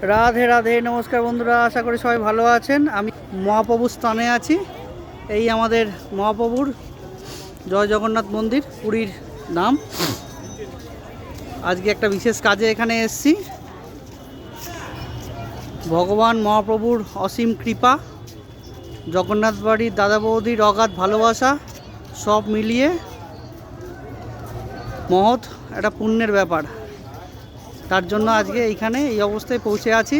রাধে রাধে, নমস্কার বন্ধুরা, আশা করি সবাই ভালো আছেন। আমি মহাপ্রভুর স্থানে আছি। এই আমাদের মহাপ্রভুর জয় জগন্নাথ মন্দির, পুরীর নাম। আজকে একটা বিশেষ কাজে এখানে এসেছি। ভগবান মহাপ্রভুর অসীম কৃপা, জগন্নাথ বাড়ির দাদা বৌদির অগাধ ভালোবাসা, সব মিলিয়ে মহৎ একটা পুণ্যের ব্যাপার। তার জন্য আজকে এইখানে এই অবস্থায় পৌঁছে আছি।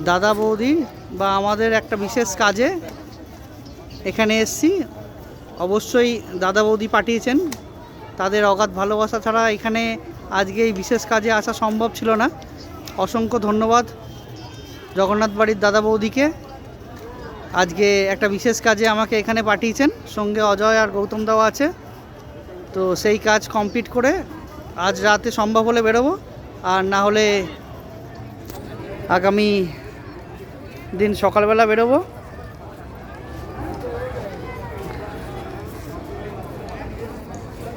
দাদা বৌদি বা আমাদের একটা বিশেষ কাজে এখানে এসেছি। অবশ্যই দাদা বৌদি পাঠিয়েছেন, তাদের অগাধ ভালোবাসা ছাড়া এখানে আজকে এই বিশেষ কাজে আসা সম্ভব ছিল না। অসংখ্য ধন্যবাদ জগন্নাথ বাড়ির দাদা বৌদিকে। আজকে একটা বিশেষ কাজে আমাকে এখানে পাঠিয়েছেন, সঙ্গে অজয় আর গৌতম দাও আছে। তো সেই কাজ কমপ্লিট করে আজ রাতে সম্ভব হলে বেরোবো, আর না হলে আগামী দিন সকালবেলা বেরোবো।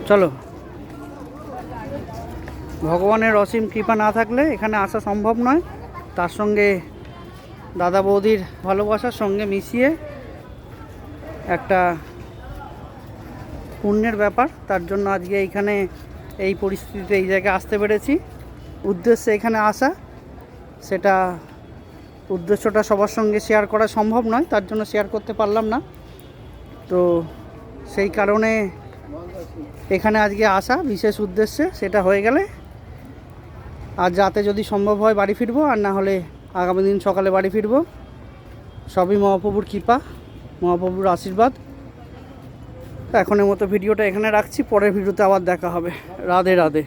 চলো, ভগবানের অসীম কৃপা না থাকলে এখানে আসা সম্ভব নয়। তার সঙ্গে দাদা বৌদির ভালোবাসার সঙ্গে মিশিয়ে একটা পুণ্যের ব্যাপার। তার জন্য আজকে এইখানে এই পরিস্থিতিতে এই জায়গায় আসতে পেরেছি। উদ্দেশ্যে এখানে আসা, সেটা উদ্দেশ্যটা সবার সঙ্গে শেয়ার করা সম্ভব নয়, তার জন্য শেয়ার করতে পারলাম না। তো সেই কারণে এখানে আজকে আসা বিশেষ উদ্দেশ্যে, সেটা হয়ে গেলে আজ রাতে যদি সম্ভব হয় বাড়ি ফিরবো, আর না হলে আগামী দিন সকালে বাড়ি ফিরবো। সবই মহাপ্রভুর কৃপা, মহাপ্রভুর আশীর্বাদ। এখনের মতো ভিডিওটা এখানে রাখছি, পরের ভিডিওতে আবার দেখা হবে। রাধে রাধে।